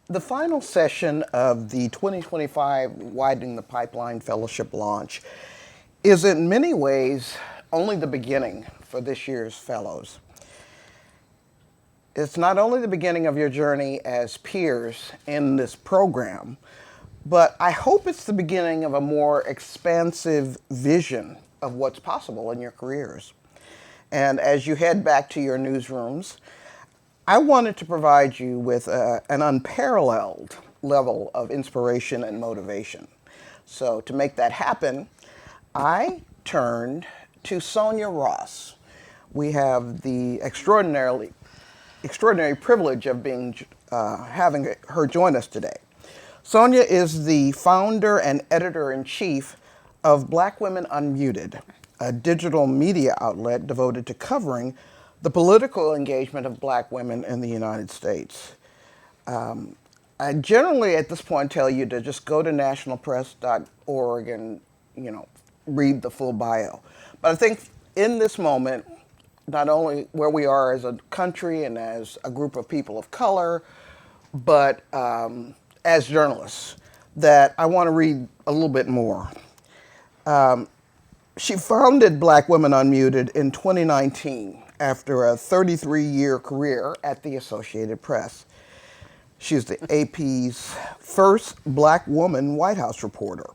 The final session of the 2025 Widening the Pipeline Fellowship launch is in many ways only the beginning for this year's fellows. It's not only the beginning of your journey as peers in this program, but I hope it's the beginning of a more expansive vision of what's possible in your careers. And as you head back to your newsrooms, I wanted to provide you with an unparalleled level of inspiration and motivation. So to make that happen, I turned to Sonya Ross. We have the extraordinary privilege of having her join us today. Sonya is the founder and editor-in-chief of Black Women Unmuted, a digital media outlet devoted to covering the political engagement of Black women in the United States. I generally at this point tell you to just go to nationalpress.org and read the full bio. But I think in this moment, not only where we are as a country and as a group of people of color, but as journalists, that I want to read a little bit more. She founded Black Women Unmuted in 2019 after a 33-year career at the Associated Press. She's the AP's first Black woman White House reporter,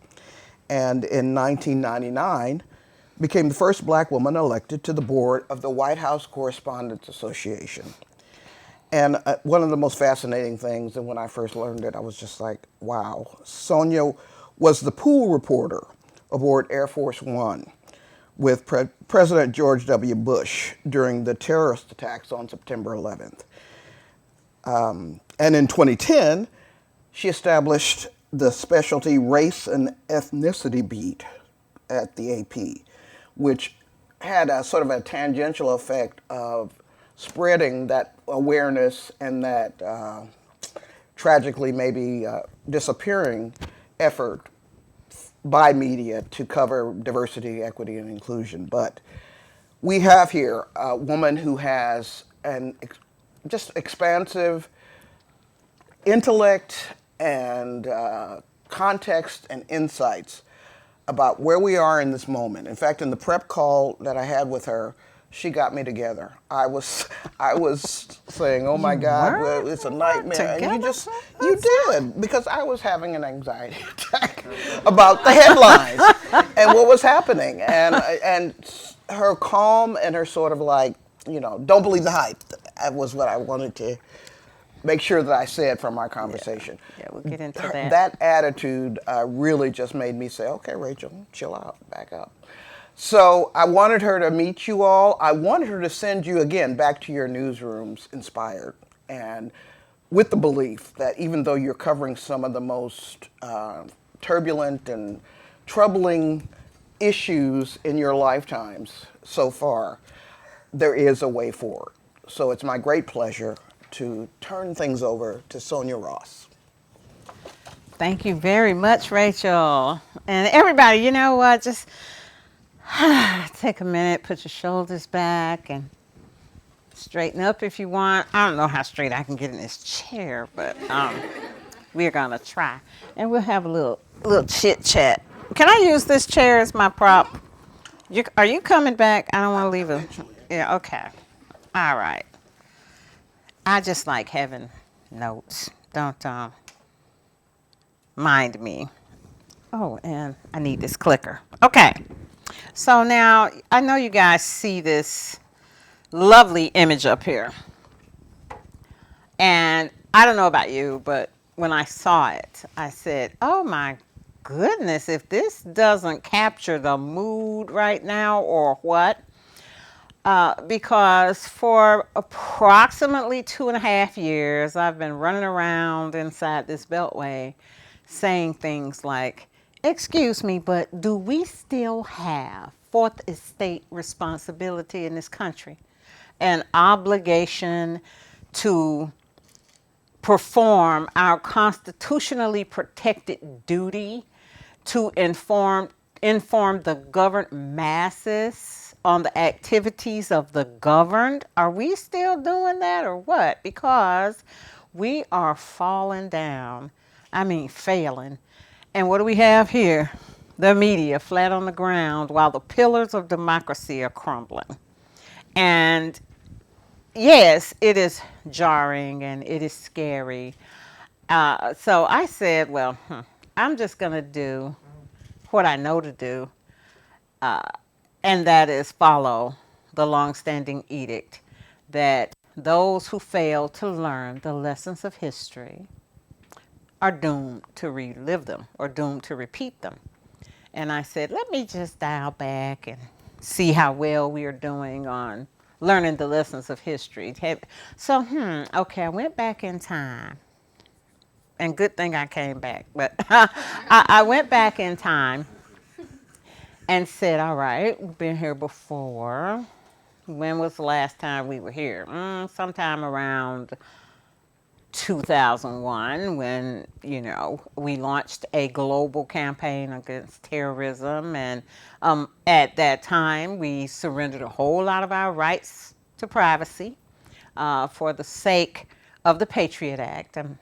and in 1999 became the first Black woman elected to the board of the White House Correspondents Association. And one of the most fascinating things, and when I first learned it, I was just like, wow. Sonya was the pool reporter aboard Air Force One with President George W. Bush during the terrorist attacks on September 11th. And in 2010, she established the specialty race and ethnicity beat at the AP, which had a sort of a tangential effect of spreading that awareness and that tragically maybe disappearing effort by media to cover diversity, equity, and inclusion. But we have here a woman who has an just expansive intellect and context and insights about where we are in this moment. In fact, in the prep call that I had with her, she got me together. I was saying, "Oh my God, well, it's a nightmare." And you did, because I was having an anxiety attack about the headlines and what was happening, and her calm and her sort of like, don't believe the hype. That was what I wanted to make sure that I said from our conversation. Yeah, we'll get into that. That attitude really just made me say, "Okay, Rachel, chill out, back up." So I wanted her to meet you all. I wanted her to send you, again, back to your newsrooms inspired, and with the belief that even though you're covering some of the most turbulent and troubling issues in your lifetimes so far, there is a way forward. So it's my great pleasure to turn things over to Sonya Ross. Thank you very much, Rachel. And everybody, you know what? Just take a minute, put your shoulders back, and straighten up if you want. I don't know how straight I can get in this chair, but we're gonna try. And we'll have a little chit chat. Can I use this chair as my prop? Are you coming back? I don't want to leave a. Yeah, okay. All right. I just like having notes. Don't mind me. Oh, and I need this clicker. Okay. So now, I know you guys see this lovely image up here. And I don't know about you, but when I saw it, I said, oh my goodness, if this doesn't capture the mood right now or what? Because for approximately 2.5 years, I've been running around inside this beltway saying things like, excuse me, but do we still have fourth estate responsibility in this country? An obligation to perform our constitutionally protected duty to inform the governed masses on the activities of the governed? Are we still doing that or what? Because We are falling down. I mean, failing. And what do we have here? The media flat on the ground while the pillars of democracy are crumbling. And yes, it is jarring and it is scary. So I said, well, I'm just going to do what I know to do, and that is follow the longstanding edict that those who fail to learn the lessons of history are doomed to relive them or doomed to repeat them. And I said, let me just dial back and see how well we are doing on learning the lessons of history. So, okay, I went back in time. And good thing I came back. But I went back in time and said, all right, we've been here before. When was the last time we were here? Sometime around 2001 when, we launched a global campaign against terrorism. And at that time, we surrendered a whole lot of our rights to privacy for the sake of the Patriot Act. And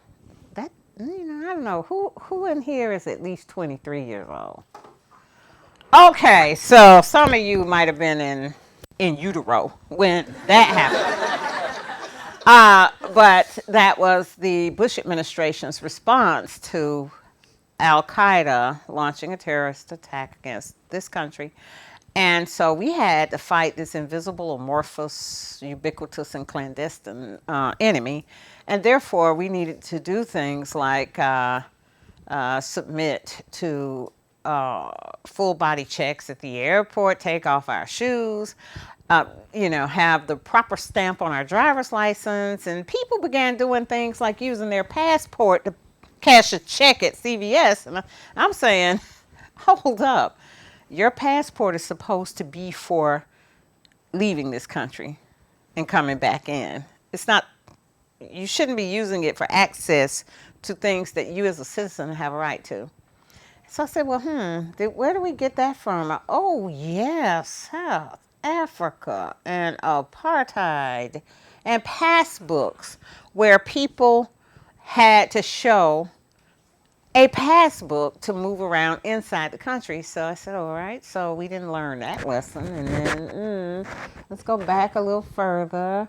that, I don't know, who in here is at least 23 years old? Okay, so some of you might have been in utero when that happened. But that was the Bush administration's response to Al Qaeda launching a terrorist attack against this country. And so we had to fight this invisible, amorphous, ubiquitous, and clandestine enemy. And therefore, we needed to do things like submit to full body checks at the airport, take off our shoes, have the proper stamp on our driver's license. And people began doing things like using their passport to cash a check at CVS. And I'm saying, hold up. Your passport is supposed to be for leaving this country and coming back in. It's not, you shouldn't be using it for access to things that you as a citizen have a right to. So I said, well, where do we get that from? Oh, yeah, South Africa and apartheid and passbooks where people had to show a passbook to move around inside the country. So I said, all right, so we didn't learn that lesson. And then let's go back a little further.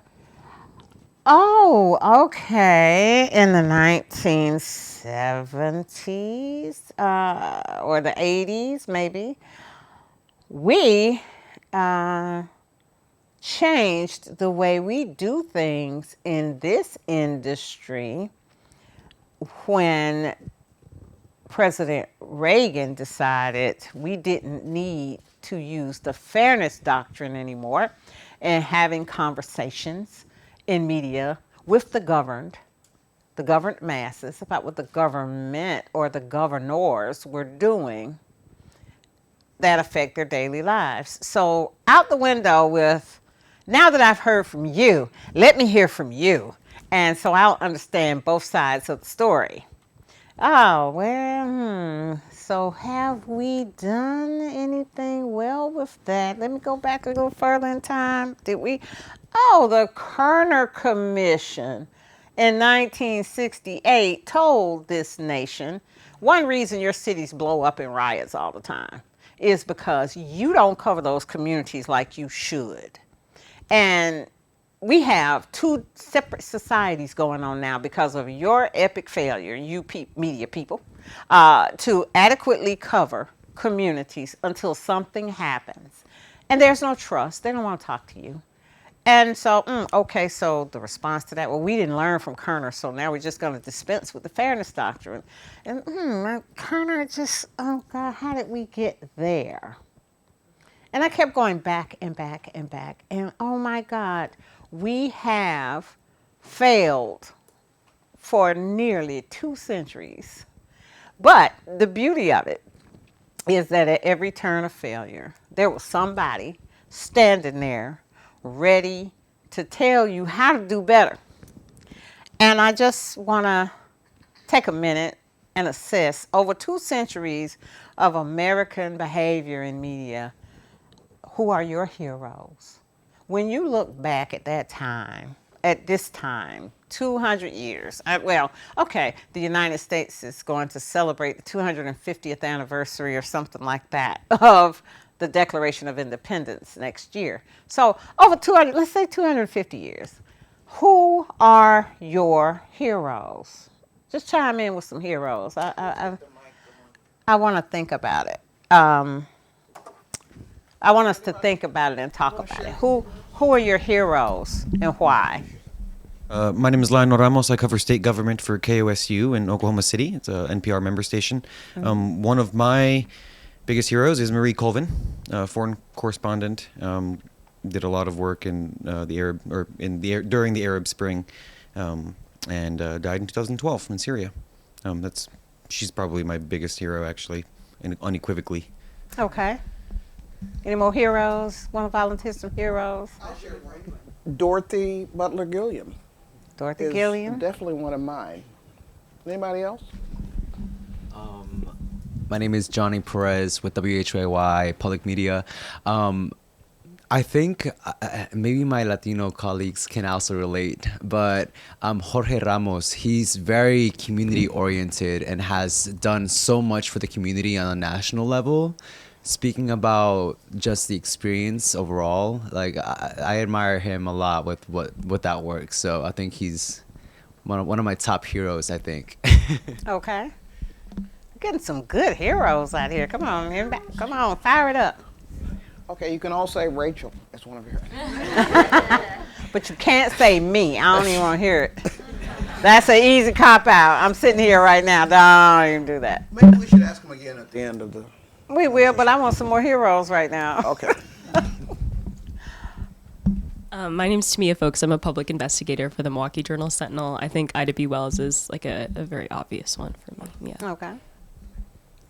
Oh, okay. In the 1970s or the 80s, maybe, we changed the way we do things in this industry when President Reagan decided we didn't need to use the fairness doctrine anymore and having conversations in media with the governed masses about what the government or the governors were doing that affect their daily lives. So out the window with, now that I've heard from you, let me hear from you. And so I'll understand both sides of the story. Oh, well, so have we done anything well with that? Let me go back a little further in time. Did we? Oh, the Kerner Commission in 1968 told this nation, one reason your cities blow up in riots all the time is because you don't cover those communities like you should. And we have two separate societies going on now because of your epic failure, you media people, to adequately cover communities until something happens. And there's no trust. They don't want to talk to you. And so, okay, so the response to that, well, we didn't learn from Kerner, so now we're just going to dispense with the fairness doctrine. And Kerner just, oh God, how did we get there? And I kept going back and back and back. And oh my God, we have failed for nearly 2 centuries. But the beauty of it is that at every turn of failure, there was somebody standing there ready to tell you how to do better. And I just want to take a minute and assess over 2 centuries of American behavior in media. Who are your heroes? When you look back at that time, at this time, 200 years. The United States is going to celebrate the 250th anniversary or something like that of the Declaration of Independence next year. So over 200, let's say 250 years. Who are your heroes? Just chime in with some heroes. I want to think about it. I want us to think about it and talk about it. Who are your heroes and why? My name is Lionel Ramos. I cover state government for KOSU in Oklahoma City. It's a NPR member station. One of my biggest heroes is Marie Colvin, foreign correspondent. Did a lot of work in during the Arab Spring, and died in 2012 in Syria. She's probably my biggest hero, actually, unequivocally. Okay. Any more heroes? Want to volunteer some heroes? Dorothy Butler Gilliam. Dorothy is Gilliam? definitely one of mine. Anybody else? My name is Johnny Perez with WHYY Public Media. I think maybe my Latino colleagues can also relate, but Jorge Ramos, he's very community oriented and has done so much for the community on a national level. Speaking about just the experience overall, like I admire him a lot with that work. So I think he's one of my top heroes, I think. Okay. Getting some good heroes out here. Come on, everybody. Come on, fire it up. Okay, you can all say Rachel as one of yours. But you can't say me. I don't even want to hear it. That's an easy cop out. I'm sitting here right now. Don't even do that. Maybe we should ask him again at the end of the... We will, but I want some more heroes right now. Okay. My name's Tamia Folks. I'm a public investigator for the Milwaukee Journal Sentinel. I think Ida B. Wells is like a very obvious one for me. Yeah. Okay.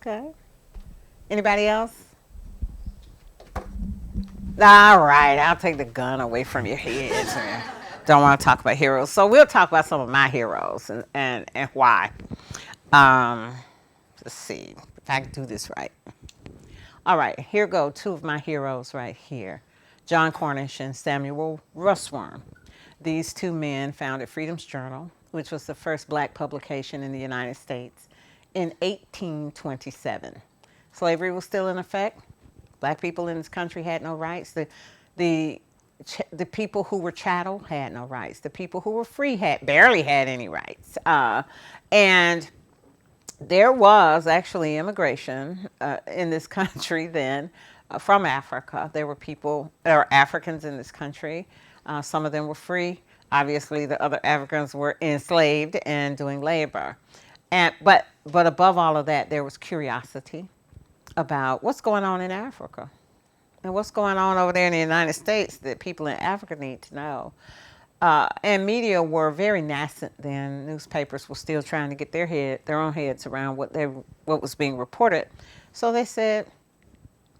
Okay. Anybody else? All right, I'll take the gun away from your head. Don't want to talk about heroes. So we'll talk about some of my heroes and why. Let's see if I can do this right. All right, here go two of my heroes right here. John Cornish and Samuel Russwurm. These two men founded Freedom's Journal, which was the first black publication in the United States, in 1827. Slavery was still in effect. Black people in this country had no rights. The people who were chattel had no rights. The people who were free barely had any rights. And there was actually immigration in this country then from Africa. There were Africans in this country. Some of them were free. Obviously, the other Africans were enslaved and doing labor. But above all of that, there was curiosity about what's going on in Africa and what's going on over there in the United States that people in Africa need to know. And media were very nascent then. Newspapers were still trying to get their own heads around what was being reported. So they said,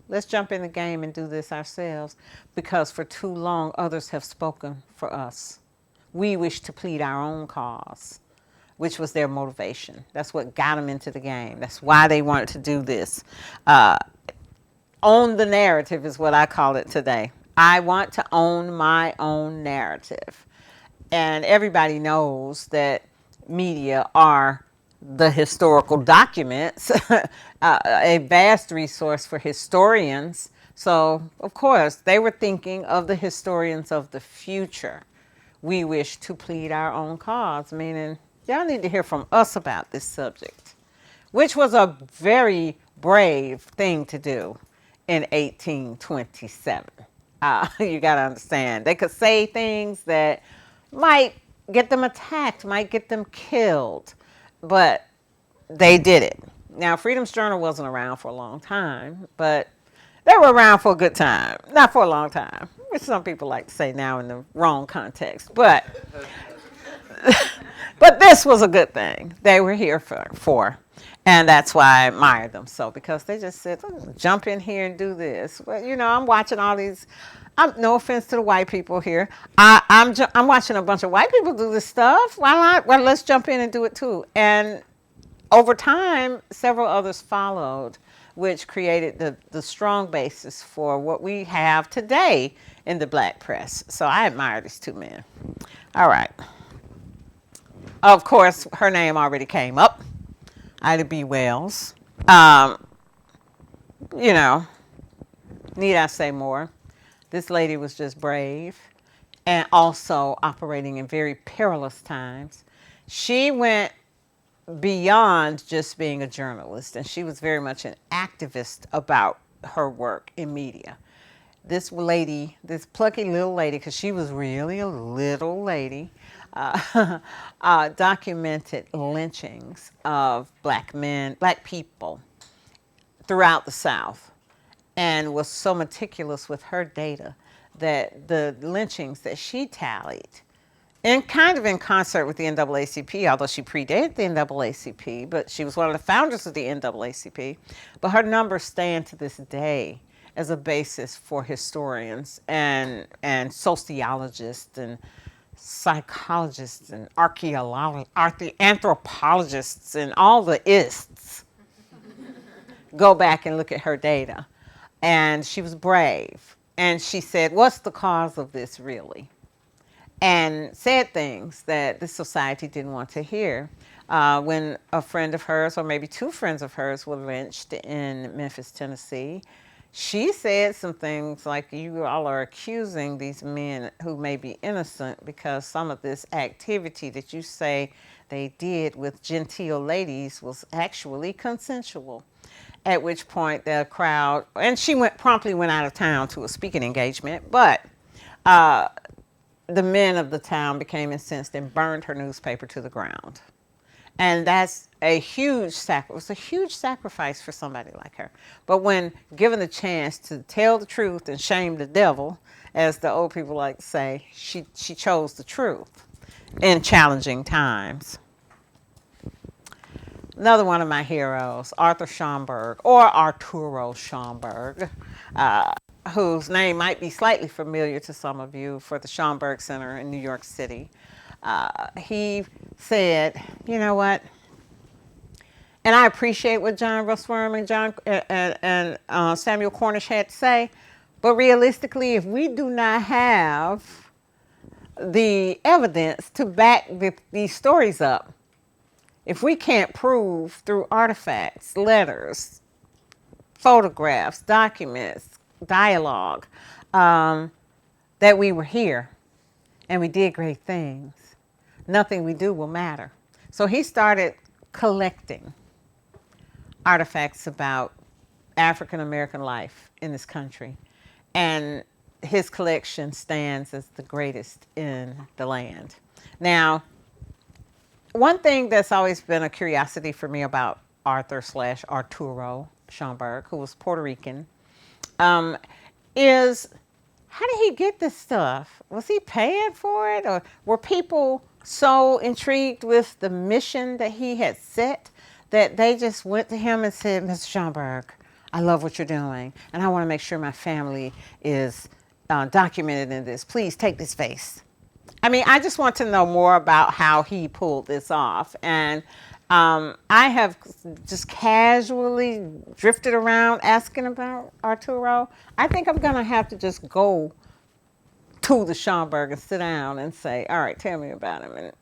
let's jump in the game and do this ourselves, because for too long others have spoken for us. We wish to plead our own cause, which was their motivation. That's what got them into the game. That's why they wanted to do this. Own the narrative is what I call it today. I want to own my own narrative. And everybody knows that media are the historical documents, a vast resource for historians. So, of course, they were thinking of the historians of the future. We wish to plead our own cause, meaning y'all need to hear from us about this subject, which was a very brave thing to do in 1827. You got to understand. They could say things that might get them attacked, might get them killed, but they did it. Now, Freedom's Journal wasn't around for a long time, but they were around for a good time, not for a long time, which some people like to say now in the wrong context. But this was a good thing they were here for. And that's why I admire them so, because they just said, jump in here and do this. Well, I'm watching all these. No offense to the white people here. I'm watching a bunch of white people do this stuff. Why not? Well, let's jump in and do it too. And over time, several others followed, which created the strong basis for what we have today in the black press. So I admire these two men. All right. Of course, her name already came up. Ida B. Wells. Um, you know, need I say more? This lady was just brave and also operating in very perilous times. She went beyond just being a journalist, and she was very much an activist about her work in media. This lady, this plucky little lady, because she was really a little lady, documented lynchings of black men, black people throughout the South, and was so meticulous with her data that the lynchings that she tallied, and kind of in concert with the NAACP, although she predated the NAACP, but she was one of the founders of the NAACP. But her numbers stand to this day as a basis for historians and sociologists and psychologists and anthropologists and all the ists go back and look at her data. And she was brave. And she said, what's the cause of this really? And said things that the society didn't want to hear. When a friend of hers, or maybe two friends of hers, were lynched in Memphis, Tennessee, she said some things like, you all are accusing these men who may be innocent because some of this activity that you say they did with genteel ladies was actually consensual. At which point the crowd, and she promptly went out of town to a speaking engagement, but the men of the town became incensed and burned her newspaper to the ground. And that's a huge sacrifice. It was a huge sacrifice for somebody like her. But when given the chance to tell the truth and shame the devil, as the old people like to say, she chose the truth in challenging times. Another one of my heroes, Arthur Schomburg, or Arturo Schomburg, whose name might be slightly familiar to some of you, for the Schomburg Center in New York City. He said, you know what? And I appreciate what John Russwurm and Samuel Cornish had to say, but realistically, if we do not have the evidence to back these stories up, if we can't prove through artifacts, letters, photographs, documents, dialogue, that we were here and we did great things, nothing we do will matter. So he started collecting artifacts about African American life in this country. And his collection stands as the greatest in the land. Now, one thing that's always been a curiosity for me about Arturo Schomburg, who was Puerto Rican, is how did he get this stuff? Was he paying for it? Or were people so intrigued with the mission that he had set that they just went to him and said, Mr. Schomburg, I love what you're doing, and I want to make sure my family is documented in this. Please take this vase. I mean, I just want to know more about how he pulled this off. And I have just casually drifted around asking about Arturo. I think I'm going to have to just go to the Schomburg and sit down and say, all right, tell me about him. And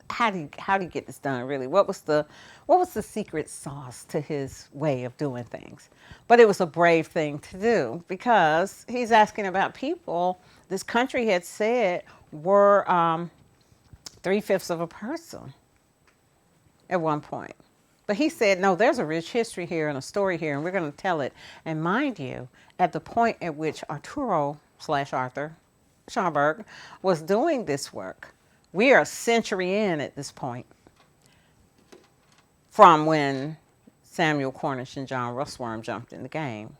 how do you get this done, really? What was the secret sauce to his way of doing things? But it was a brave thing to do because he's asking about people this country had said were 3/5 of a person at one point. But he said, no, there's a rich history here and a story here, and we're going to tell it. And mind you, at the point at which Arturo / Arthur Schomburg was doing this work, we are a century in at this point from when Samuel Cornish and John Russwurm jumped in the game,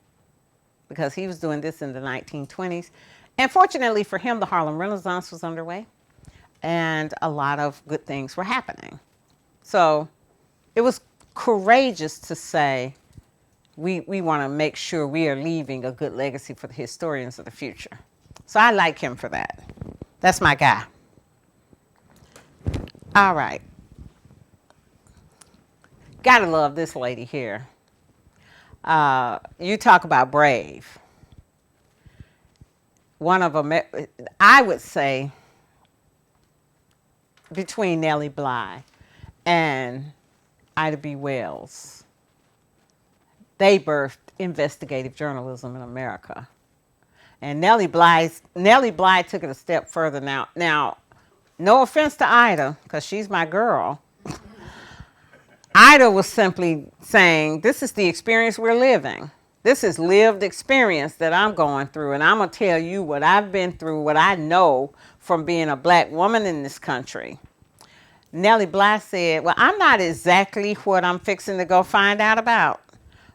because he was doing this in the 1920s. And fortunately for him, the Harlem Renaissance was underway and a lot of good things were happening. So it was courageous to say, we want to make sure we are leaving a good legacy for the historians of the future. So I like him for that. That's my guy. All right. Gotta love this lady here. You talk about brave. One of them, I would say, between Nellie Bly and Ida B. Wells. They birthed investigative journalism in America. And Nellie Bly took it a step further. Now, no offense to Ida, because she's my girl. Ida was simply saying, this is the experience we're living. This is lived experience that I'm going through, and I'm going to tell you what I've been through, what I know from being a black woman in this country. Nellie Bly said, well, I'm not exactly what I'm fixing to go find out about,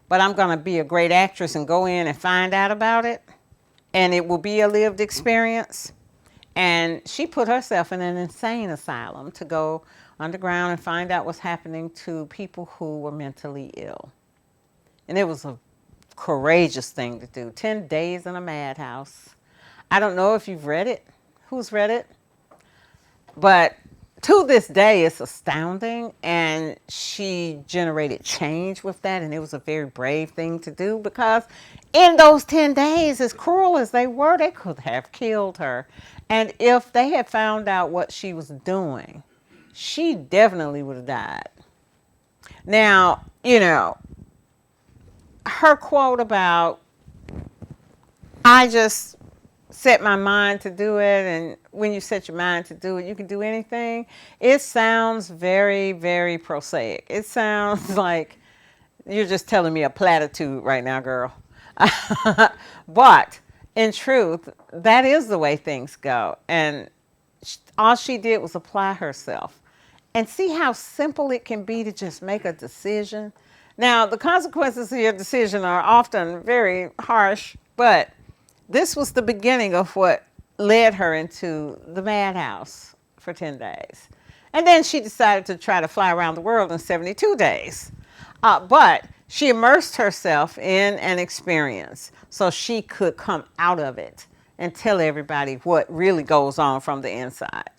but I'm going to be a great actress and go in and find out about it, and it will be a lived experience. And she put herself in an insane asylum to go underground and find out what's happening to people who were mentally ill. And it was a courageous thing to do. 10 days in a madhouse. I don't know if you've read it. Who's read it? But to this day, it's astounding. And she generated change with that. And it was a very brave thing to do, because in those 10 days, as cruel as they were, they could have killed her. And if they had found out what she was doing, she definitely would have died. Now, you know, her quote about, I just set my mind to do it, and when you set your mind to do it, you can do anything. It sounds very, very prosaic. It sounds like you're just telling me a platitude right now, girl. But in truth, that is the way things go. And all she did was apply herself. And see how simple it can be to just make a decision. Now, the consequences of your decision are often very harsh, but this was the beginning of what led her into the madhouse for 10 days. And then she decided to try to fly around the world in 72 days. But she immersed herself in an experience so she could come out of it and tell everybody what really goes on from the inside.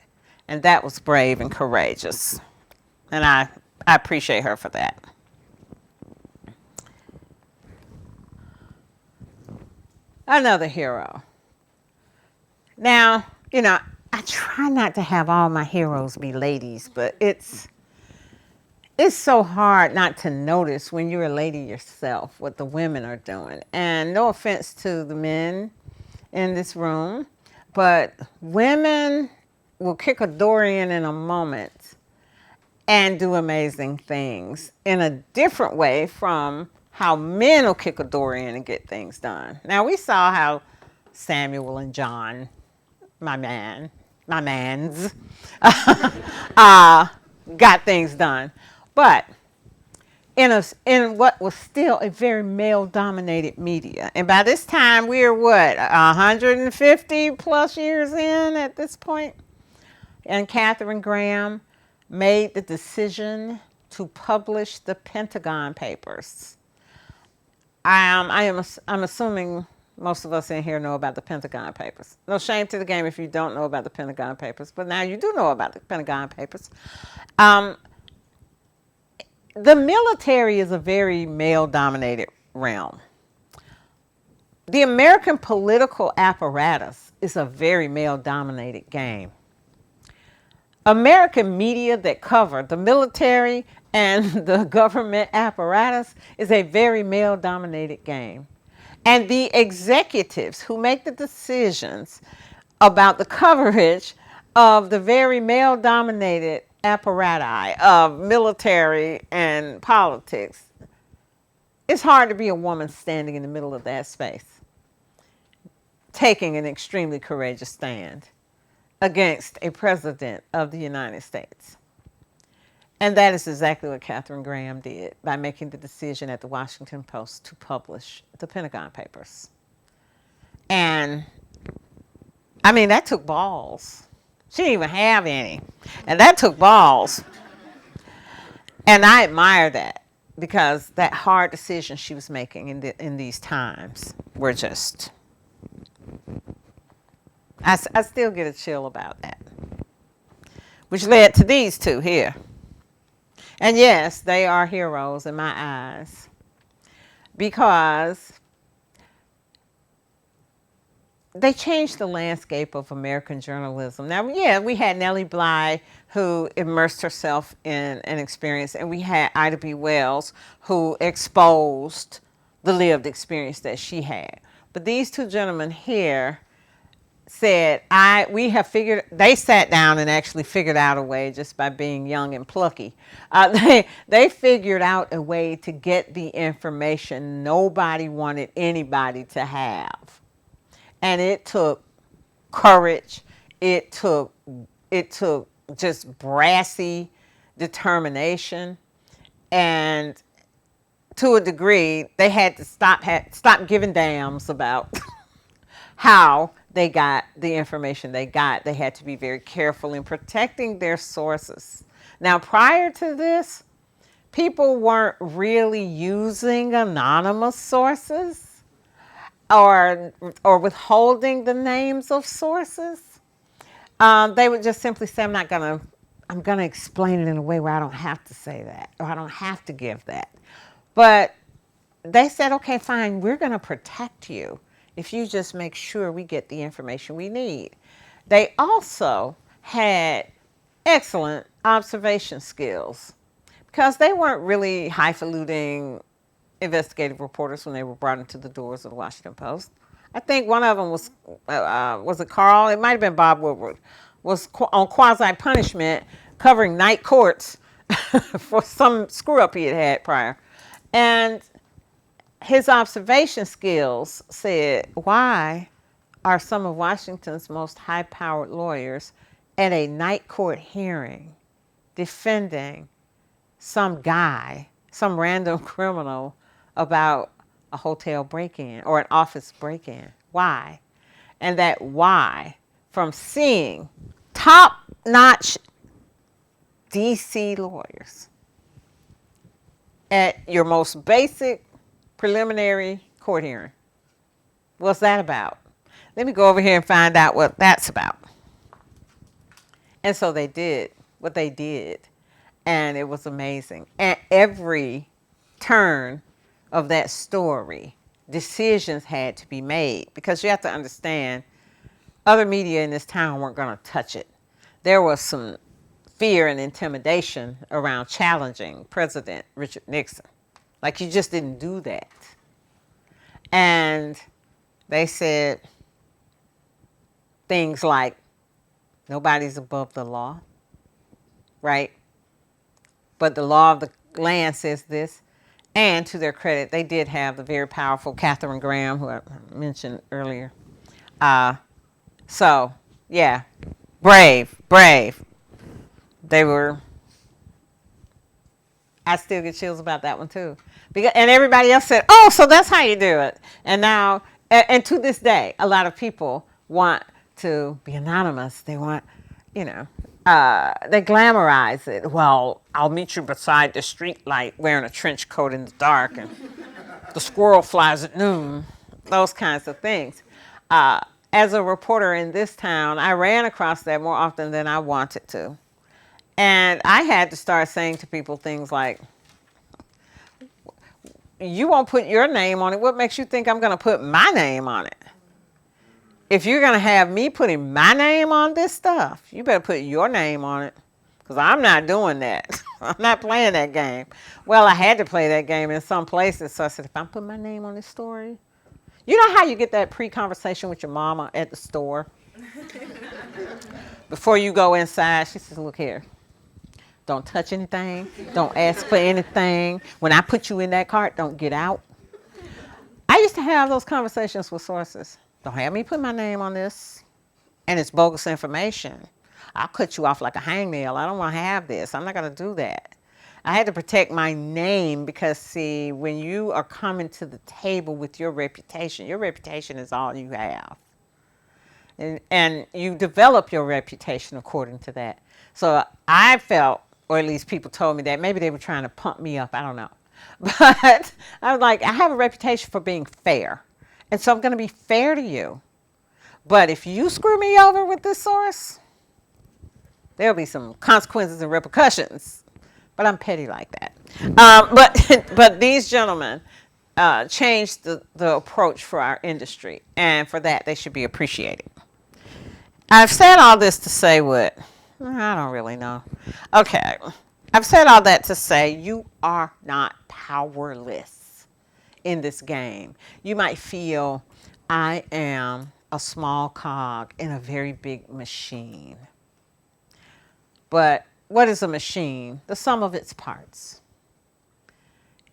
And that was brave and courageous. And I appreciate her for that. Another hero. Now, you know, I try not to have all my heroes be ladies, but it's so hard not to notice when you're a lady yourself what the women are doing. And no offense to the men in this room, but women will kick a door in a moment and do amazing things in a different way from how men will kick a door in and get things done. Now, we saw how Samuel and John, my mans, got things done. But in what was still a very male-dominated media, and by this time we're what, 150 plus years in at this point, and Katharine Graham made the decision to publish the Pentagon Papers. I'm assuming most of us in here know about the Pentagon Papers. No shame to the game if you don't know about the Pentagon Papers, but now you do know about the Pentagon Papers. The military is a very male-dominated realm. The American political apparatus is a very male-dominated game. American media that cover the military and the government apparatus is a very male-dominated game. And the executives who make the decisions about the coverage of the very male-dominated apparatus of military and politics, it's hard to be a woman standing in the middle of that space, taking an extremely courageous stand against a president of the United States. And that is exactly what Katharine Graham did by making the decision at the Washington Post to publish the Pentagon Papers. And, I mean, that took balls. She didn't even have any. And that took balls. And I admire that, because that hard decision she was making in these times were just, I still get a chill about that. Which led to these two here. And yes, they are heroes in my eyes, because they changed the landscape of American journalism. Now, yeah, we had Nellie Bly, who immersed herself in an experience, and we had Ida B. Wells, who exposed the lived experience that she had. But these two gentlemen here said, they sat down and actually figured out a way just by being young and plucky. They figured out a way to get the information nobody wanted anybody to have. And it took courage. It took just brassy determination. And to a degree, they had to stop giving damns about how they got the information they got. They had to be very careful in protecting their sources. Now, prior to this, people weren't really using anonymous sources or withholding the names of sources. They would just simply say, I'm going to explain it in a way where I don't have to say that, or I don't have to give that. But they said, okay, fine, we're going to protect you if you just make sure we get the information we need. They also had excellent observation skills because they weren't really highfalutin investigative reporters when they were brought into the doors of the Washington Post. I think one of them was it Carl? It might have been Bob Woodward, was on quasi-punishment covering night courts for some screw-up he had prior. And his observation skills said, why are some of Washington's most high-powered lawyers at a night court hearing defending some guy, some random criminal about a hotel break-in or an office break-in? Why? And that why, from seeing top-notch DC lawyers at your most basic preliminary court hearing. What's that about? Let me go over here and find out what that's about. And so they did what they did, and it was amazing. At every turn of that story, decisions had to be made, because you have to understand, other media in this town weren't going to touch it. There was some fear and intimidation around challenging President Richard Nixon. Like, you just didn't do that. And they said things like, nobody's above the law, right? But the law of the land says this. And to their credit, they did have the very powerful Katharine Graham, who I mentioned earlier. So, yeah, brave. They were, I still get chills about that one too. And everybody else said, oh, so that's how you do it. And now, and to this day, a lot of people want to be anonymous. They want, they glamorize it. Well, I'll meet you beside the street light wearing a trench coat in the dark, and the squirrel flies at noon, those kinds of things. As a reporter in this town, I ran across that more often than I wanted to. And I had to start saying to people things like, you won't put your name on it. What makes you think I'm going to put my name on it? If you're going to have me putting my name on this stuff, you better put your name on it, because I'm not doing that. I'm not playing that game. Well, I had to play that game in some places, so I said, if I'm putting my name on this story, you know how you get that pre-conversation with your mama at the store? Before you go inside, she says, look here. Don't touch anything. Don't ask for anything. When I put you in that cart, don't get out. I used to have those conversations with sources. Don't have me put my name on this. And it's bogus information. I'll cut you off like a hangnail. I don't want to have this. I'm not going to do that. I had to protect my name because, see, when you are coming to the table with your reputation is all you have. And you develop your reputation according to that. So I felt, or at least people told me that, maybe they were trying to pump me up, I don't know. But I was like, I have a reputation for being fair. And so I'm going to be fair to you. But if you screw me over with this source, there'll be some consequences and repercussions. But I'm petty like that. But these gentlemen, changed the approach for our industry. And for that, they should be appreciated. I've said all this to say what? I don't really know. Okay. I've said all that to say you are not powerless in this game. You might feel, I am a small cog in a very big machine. But what is a machine? The sum of its parts.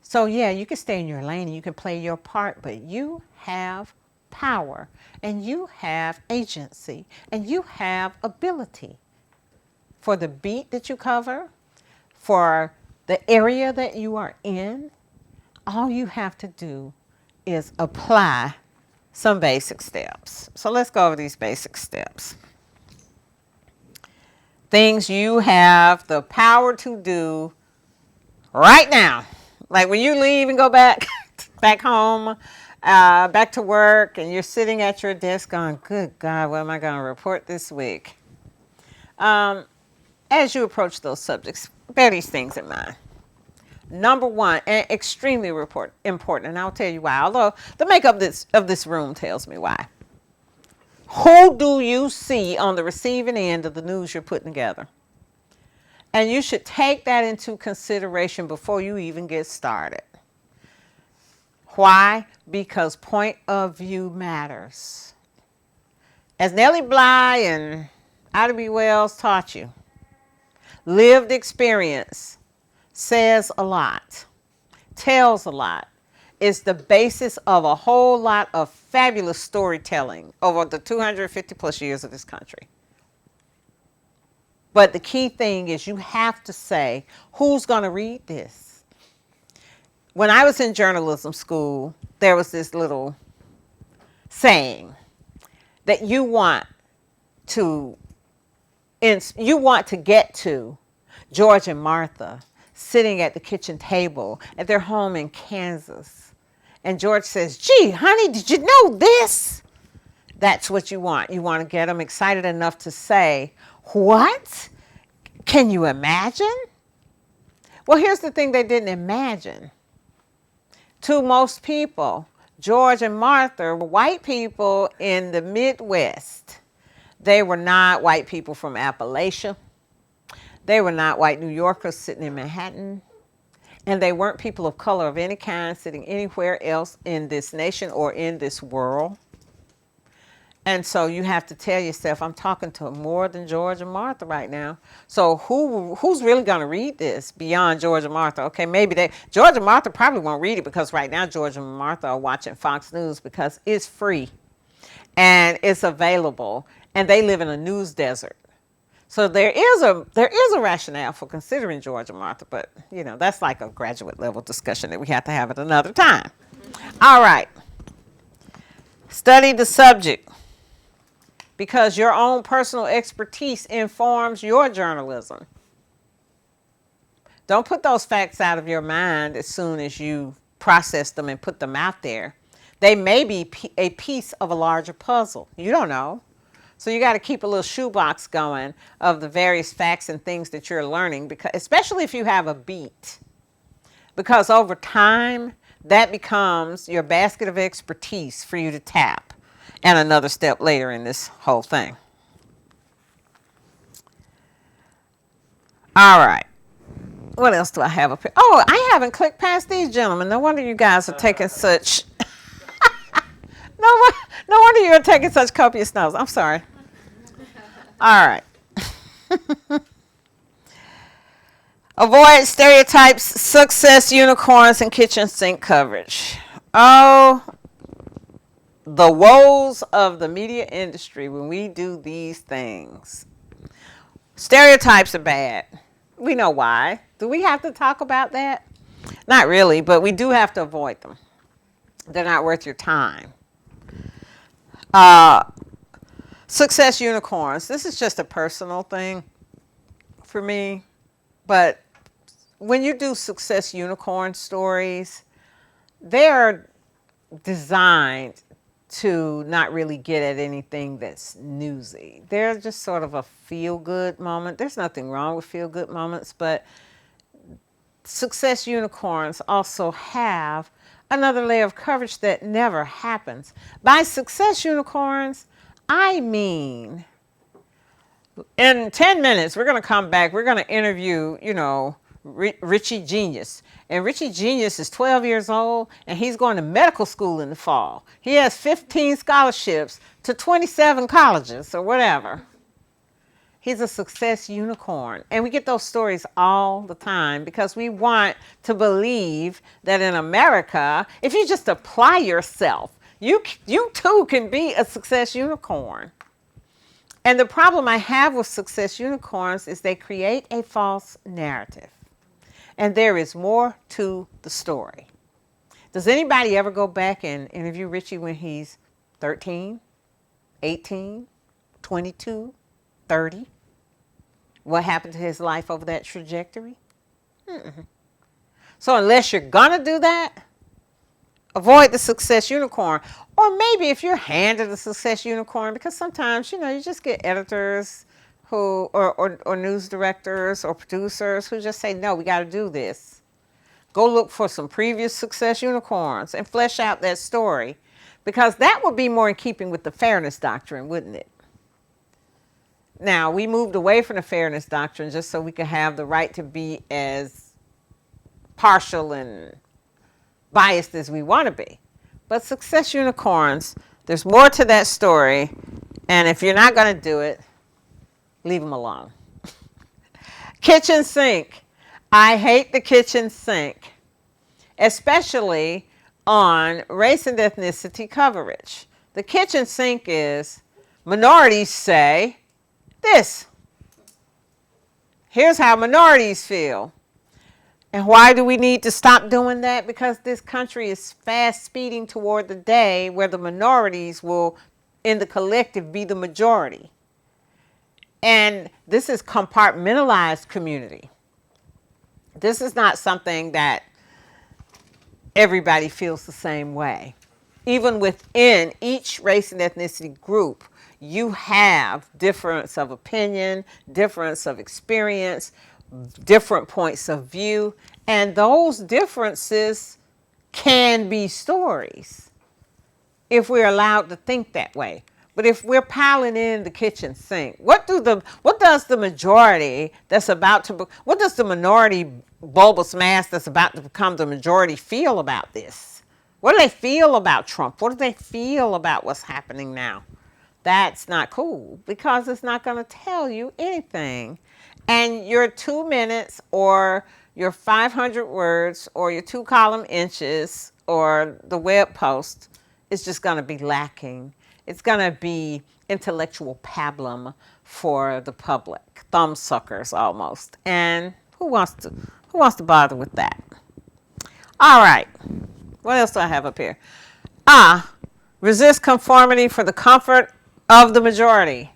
So yeah, you can stay in your lane and you can play your part, but you have power and you have agency and you have ability for the beat that you cover, for the area that you are in. All you have to do is apply some basic steps. So let's go over these basic steps. Things you have the power to do right now. Like when you leave and go back home, back to work, and you're sitting at your desk going, good God, what am I going to report this week? As you approach those subjects, bear these things in mind. Number one, and extremely important, and I'll tell you why, although the makeup of this room tells me why. Who do you see on the receiving end of the news you're putting together? And you should take that into consideration before you even get started. Why? Because point of view matters. As Nellie Bly and Ida B. Wells taught you, lived experience says a lot, tells a lot. It's the basis of a whole lot of fabulous storytelling over the 250 plus years of this country. But the key thing is you have to say, who's going to read this? When I was in journalism school, there was this little saying that you want to get to George and Martha sitting at the kitchen table at their home in Kansas. And George says, gee, honey, did you know this? That's what you want. You want to get them excited enough to say, what? Can you imagine? Well, here's the thing they didn't imagine. To most people, George and Martha were white people in the Midwest. They were not white people from Appalachia. They were not white New Yorkers sitting in Manhattan. And they weren't people of color of any kind sitting anywhere else in this nation or in this world. And so you have to tell yourself, I'm talking to more than George and Martha right now. So who's really going to read this beyond George and Martha? Okay, maybe George and Martha probably won't read it because right now George and Martha are watching Fox News because it's free and it's available and they live in a news desert. So there is a rationale for considering George and Martha, but you know, that's like a graduate level discussion that we have to have at another time. All right. Study the subject, because your own personal expertise informs your journalism. Don't put those facts out of your mind as soon as you process them and put them out there. They may be a piece of a larger puzzle. You don't know. So you got to keep a little shoebox going of the various facts and things that you're learning, because, especially if you have a beat. Because over time, that becomes your basket of expertise for you to tap. And another step later in this whole thing. All right. What else do I have up here? Oh, I haven't clicked past these gentlemen. No wonder you guys are taking such... no wonder you're taking such copious notes. I'm sorry. All right. Avoid stereotypes, success unicorns, and kitchen sink coverage. Oh, the woes of the media industry when we do these things. Stereotypes are bad. We know why. Do we have to talk about that? Not really, but we do have to avoid them. They're not worth your time. Success unicorns. This is just a personal thing for me. But when you do success unicorn stories, they're designed to not really get at anything that's newsy. They're just sort of a feel-good moment. There's nothing wrong with feel-good moments, but success unicorns also have another layer of coverage that never happens. By success unicorns, I mean, in 10 minutes, we're going to come back. We're going to interview, Richie Genius. And Richie Genius is 12 years old, and he's going to medical school in the fall. He has 15 scholarships to 27 colleges or whatever. He's a success unicorn. And we get those stories all the time because we want to believe that in America, if you just apply yourself, you too can be a success unicorn. And the problem I have with success unicorns is they create a false narrative. And there is more to the story. Does anybody ever go back and interview Richie when he's 13, 18, 22, 30? What happened to his life over that trajectory? Mm-mm. So unless you're going to do that, avoid the success unicorn. Or maybe if you're handed a success unicorn, because sometimes, you just get editors who, or news directors or producers who just say, no, we got to do this. Go look for some previous success unicorns and flesh out that story, because that would be more in keeping with the fairness doctrine, wouldn't it? Now, we moved away from the fairness doctrine just so we could have the right to be as partial and biased as we want to be. But success unicorns, there's more to that story. And if you're not going to do it, leave them alone. Kitchen sink. I hate the kitchen sink, especially on race and ethnicity coverage. The kitchen sink is minorities say this. Here's how minorities feel. And why do we need to stop doing that? Because this country is fast speeding toward the day where the minorities will, in the collective, be the majority. And this is compartmentalized community. This is not something that everybody feels the same way. Even within each race and ethnicity group, you have difference of opinion, difference of experience, different points of view, and those differences can be stories if we're allowed to think that way. But if we're piling in the kitchen sink, what does the majority that's about to, what does the minority bulbous mass that's about to become the majority feel about this? What do they feel about Trump? What do they feel about what's happening now? That's not cool, because it's not going to tell you anything. And your 2 minutes or your 500 words or your 2 column inches or the web post is just going to be lacking. It's going to be intellectual pablum for the public, thumb suckers almost. And who wants to bother with that? All right. What else do I have up here? Resist conformity for the comfort of the majority.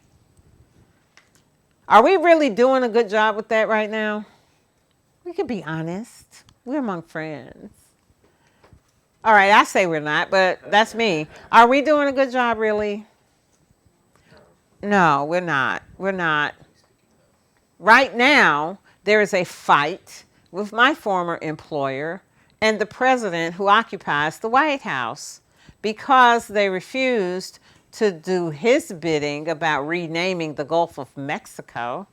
Are we really doing a good job with that right now? We could be honest. We're among friends. All right, I say we're not, but that's me. Are we doing a good job, really? No, we're not. We're not. Right now, there is a fight with my former employer and the president who occupies the White House because they refused to do his bidding about renaming the Gulf of Mexico.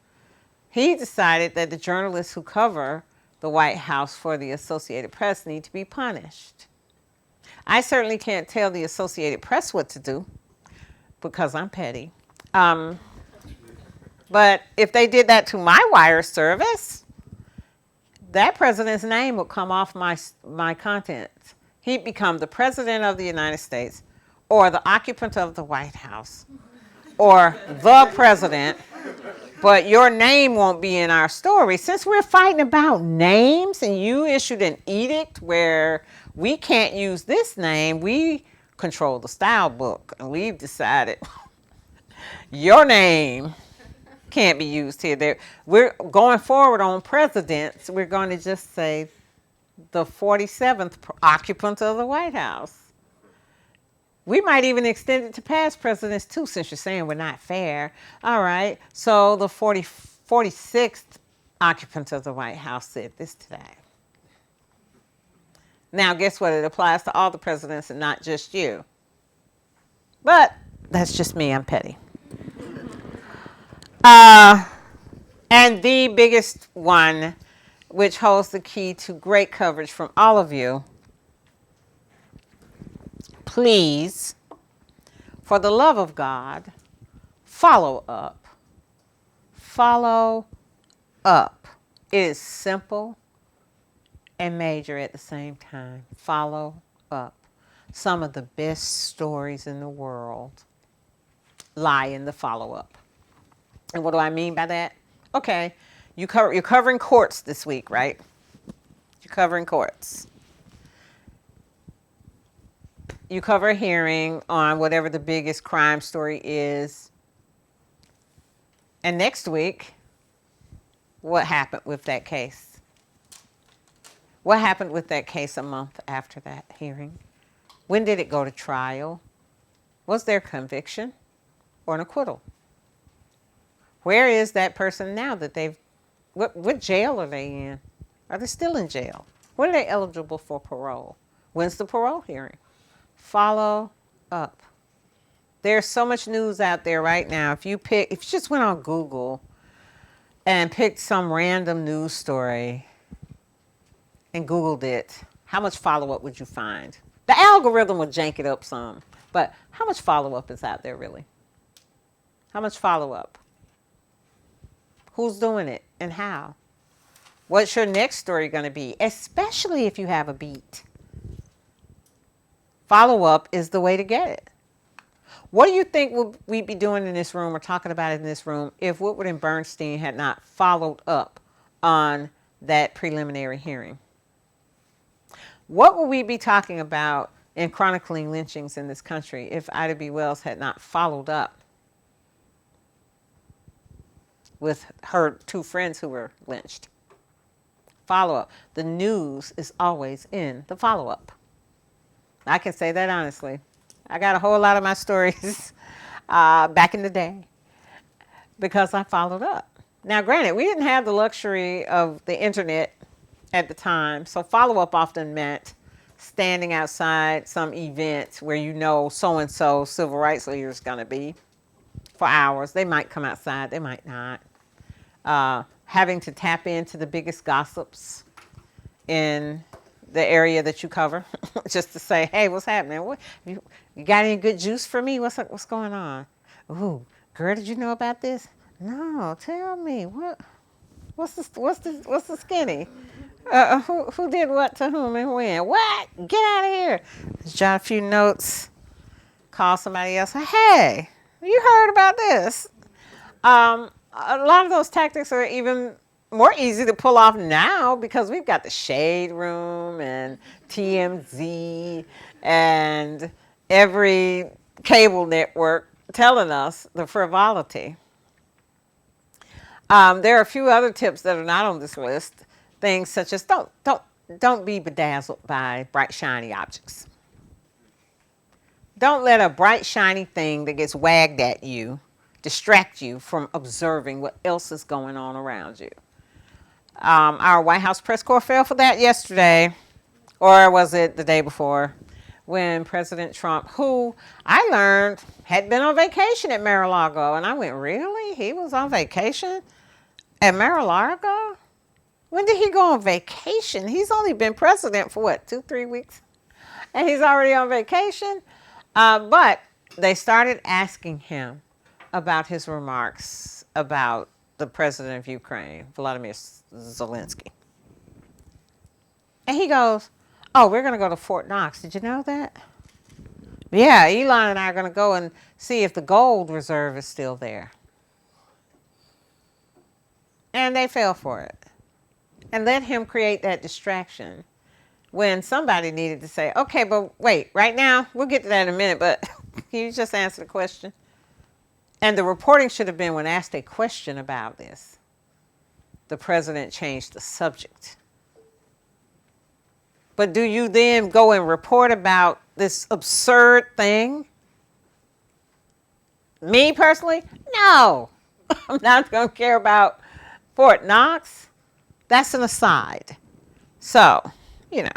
He decided that the journalists who cover the White House for the Associated Press need to be punished. I certainly can't tell the Associated Press what to do because I'm petty. But if they did that to my wire service, that president's name would come off my contents. He'd become the president of the United States, or the occupant of the White House, or the president, but your name won't be in our story. Since we're fighting about names and you issued an edict where we can't use this name, we control the style book, and we've decided your name can't be used here. We're going forward on presidents. We're going to just say the 47th occupant of the White House. We might even extend it to past presidents too, since you're saying we're not fair. All right, so the 46th occupant of the White House said this today. Now, guess what? It applies to all the presidents and not just you. But that's just me. I'm petty. And the biggest one, which holds the key to great coverage from all of you, please, for the love of God, follow up. Follow up. It is simple and major at the same time. Follow up. Some of the best stories in the world lie in the follow up. And what do I mean by that? Okay, you're covering courts this week, right? You're covering courts. You cover a hearing on whatever the biggest crime story is. And next week, what happened with that case? What happened with that case a month after that hearing? When did it go to trial? Was there conviction or an acquittal? Where is that person now that what jail are they in? Are they still in jail? When are they eligible for parole? When's the parole hearing? Follow up. There's so much news out there right now. If you just went on Google and picked some random news story and Googled it, how much follow-up would you find? The algorithm would jank it up some, but how much follow-up is out there really? How much follow-up? Who's doing it and how? What's your next story going to be? Especially if you have a beat. Follow-up is the way to get it. What do you think we'd be doing in this room or talking about it in this room if Woodward and Bernstein had not followed up on that preliminary hearing? What would we be talking about in chronicling lynchings in this country if Ida B. Wells had not followed up with her two friends who were lynched? Follow-up. The news is always in the follow-up. I can say that honestly. I got a whole lot of my stories back in the day because I followed up. Now, granted, we didn't have the luxury of the internet at the time, so follow-up often meant standing outside some event where you know so-and-so civil rights leader is going to be for hours. They might come outside, they might not. Having to tap into the biggest gossips in the area that you cover just to say, hey, what's happening? What, you got any good juice for me? What's going on? Ooh, girl, did you know about this? No, tell me. What's the skinny? Who did what to whom and when? What? Get out of here. Jot a few notes. Call somebody else. Hey, you heard about this? A lot of those tactics are even more easy to pull off now because we've got the Shade Room and TMZ and every cable network telling us the frivolity. There are a few other tips that are not on this list. Things such as don't be bedazzled by bright, shiny objects. Don't let a bright, shiny thing that gets wagged at you distract you from observing what else is going on around you. Our White House press corps fell for that yesterday, or was it the day before, when President Trump, who I learned had been on vacation at Mar-a-Lago, and I went, really? He was on vacation at Mar-a-Lago? When did he go on vacation? He's only been president for what, 2-3 weeks? And he's already on vacation? But they started asking him about his remarks about the president of Ukraine, Volodymyr Zelensky. And he goes, oh, we're going to go to Fort Knox. Did you know that? Yeah, Elon and I are going to go and see if the gold reserve is still there. And they fell for it. And let him create that distraction when somebody needed to say, okay, but wait, right now, we'll get to that in a minute, but can you just answer the question? And the reporting should have been when asked a question about this, the president changed the subject. But do you then go and report about this absurd thing? Me personally, no. I'm not going to care about Fort Knox. That's an aside. So, you know,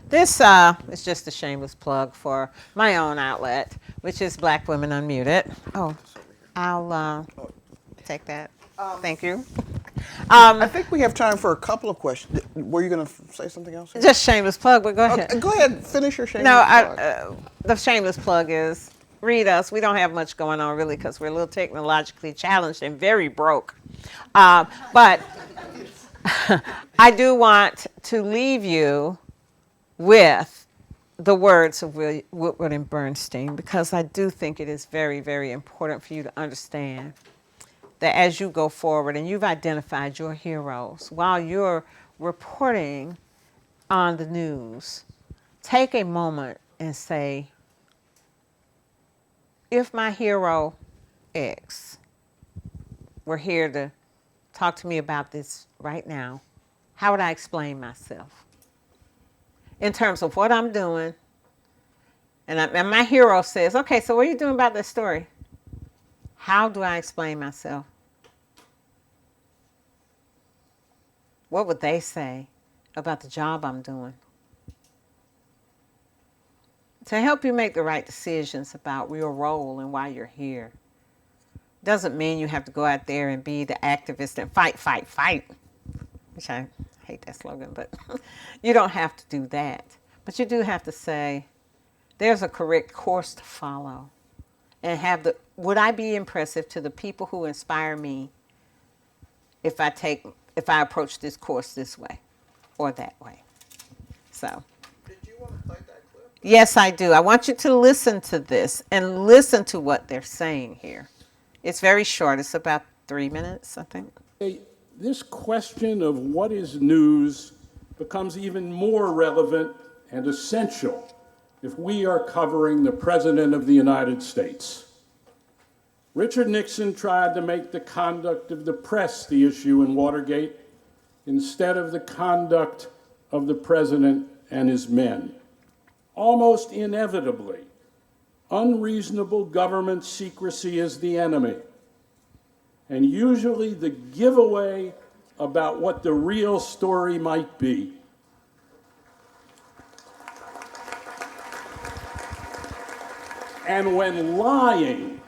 This is just a shameless plug for my own outlet, which is Black Women Unmuted. Oh, I'll take that. Thank you. I think we have time for a couple of questions. Were you going to say something else? Just shameless plug, but go ahead. Okay, go ahead, finish your shameless No, plug. the shameless plug is read us. We don't have much going on really because we're a little technologically challenged and very broke. But I do want to leave you with the words of Woodward and Bernstein, because I do think it is very, very important for you to understand that as you go forward and you've identified your heroes while you're reporting on the news, take a moment and say, if my hero X were here to talk to me about this right now, how would I explain myself? In terms of what I'm doing, and my hero says, okay, so what are you doing about this story? How do I explain myself? What would they say about the job I'm doing? To help you make the right decisions about your role and why you're here. Doesn't mean you have to go out there and be the activist and fight, fight, fight. Which I hate that slogan, but you don't have to do that. But you do have to say, there's a correct course to follow. And would I be impressive to the people who inspire me if I approach this course this way or that way? So. Did you want to play that clip? Yes, I do. I want you to listen to this and listen to what they're saying here. It's very short. It's about 3 minutes, I think. This question of what is news becomes even more relevant and essential if we are covering the President of the United States. Richard Nixon tried to make the conduct of the press the issue in Watergate instead of the conduct of the President and his men. Almost inevitably, unreasonable government secrecy is the enemy, and usually the giveaway about what the real story might be. And when lying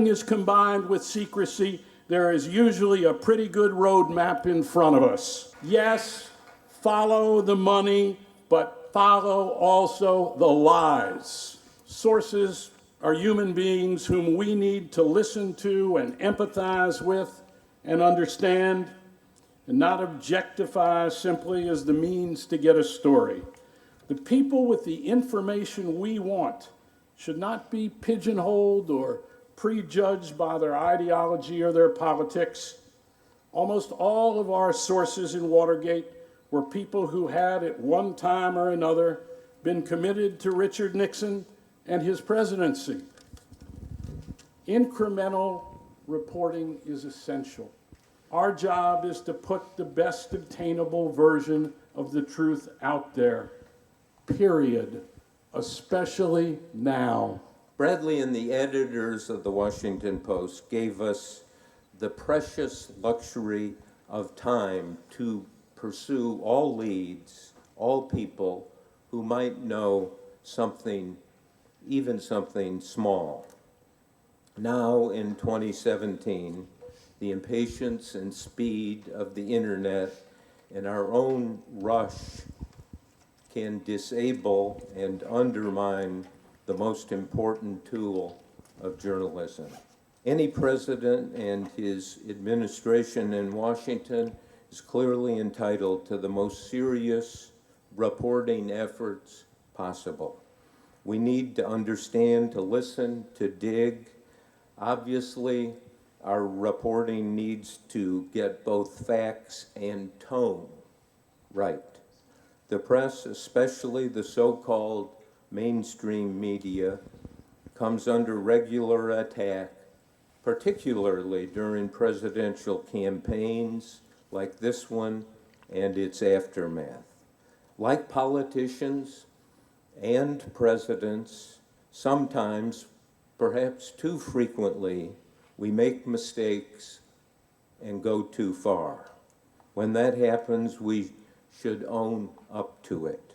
is combined with secrecy, there is usually a pretty good roadmap in front of us. Yes, follow the money, but follow also the lies. Sources are human beings whom we need to listen to and empathize with and understand, and not objectify simply as the means to get a story. The people with the information we want should not be pigeonholed or prejudged by their ideology or their politics. Almost all of our sources in Watergate were people who had, at one time or another, been committed to Richard Nixon and his presidency. Incremental reporting is essential. Our job is to put the best obtainable version of the truth out there, period, especially now. Bradley and the editors of the Washington Post gave us the precious luxury of time to pursue all leads, all people who might know something, even something small. Now in 2017, the impatience and speed of the internet and our own rush can disable and undermine the most important tool of journalism. Any president and his administration in Washington is clearly entitled to the most serious reporting efforts possible. We need to understand, to listen, to dig. Obviously, our reporting needs to get both facts and tone right. The press, especially the so-called mainstream media, comes under regular attack, particularly during presidential campaigns like this one and its aftermath. Like politicians and presidents, sometimes, perhaps too frequently, we make mistakes and go too far. When that happens, we should own up to it.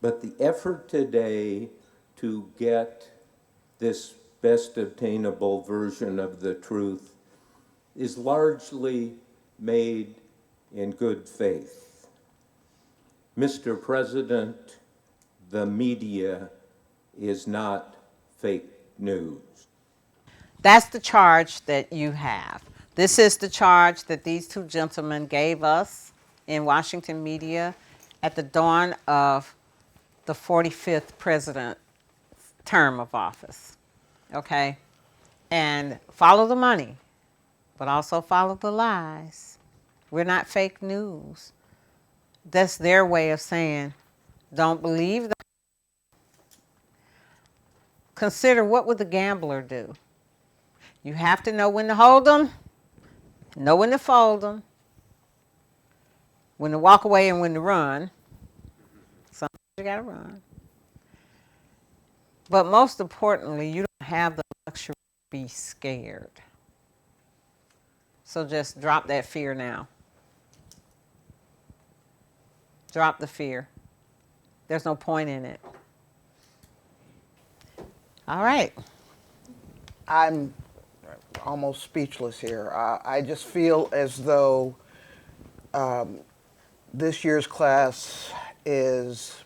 But the effort today to get this best obtainable version of the truth is largely made in good faith. Mr. President, the media is not fake news. That's the charge that you have. This is the charge that these two gentlemen gave us in Washington media at the dawn of the 45th president's term of office. Okay? And follow the money, but also follow the lies. We're not fake news. That's their way of saying, don't believe them. Consider, what would the gambler do? You have to know when to hold them, know when to fold them, when to walk away and when to run. Sometimes you gotta run. But most importantly, you don't have the luxury to be scared. So just drop that fear now. Drop the fear. There's no point in it. All right. I'm almost speechless here. I just feel as though this year's class is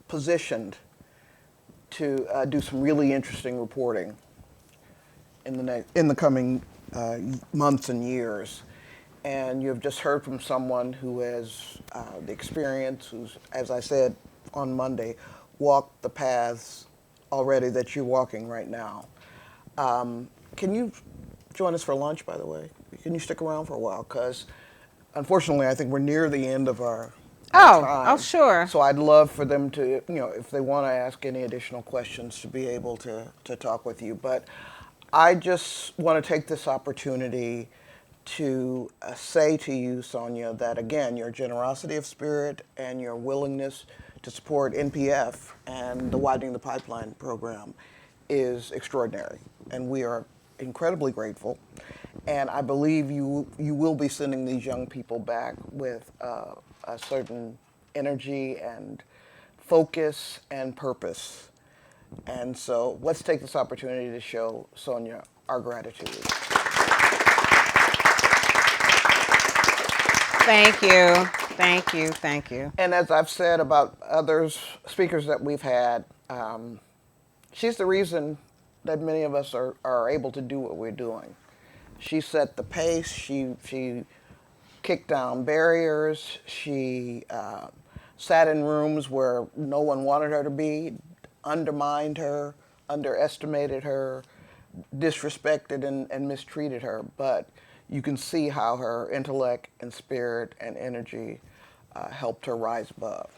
positioned to do some really interesting reporting in the coming months and years. And you've just heard from someone who has the experience, who's, as I said on Monday, walked the paths already that you're walking right now. Can you join us for lunch, by the way? Can you stick around for a while? Because unfortunately, I think we're near the end of our time. Oh, sure. So I'd love for them to, if they want to ask any additional questions, to be able to talk with you. But I just want to take this opportunity to say to you, Sonya, that again, your generosity of spirit and your willingness to support NPF and the Widening the Pipeline program is extraordinary. And we are incredibly grateful. And I believe you will be sending these young people back with a certain energy and focus and purpose. And so let's take this opportunity to show Sonya our gratitude. Thank you. Thank you. Thank you. And as I've said about other speakers that we've had, she's the reason that many of us are able to do what we're doing. She set the pace. She kicked down barriers. She sat in rooms where no one wanted her to be, undermined her, underestimated her, disrespected and mistreated her. But you can see how her intellect and spirit and energy helped her rise above.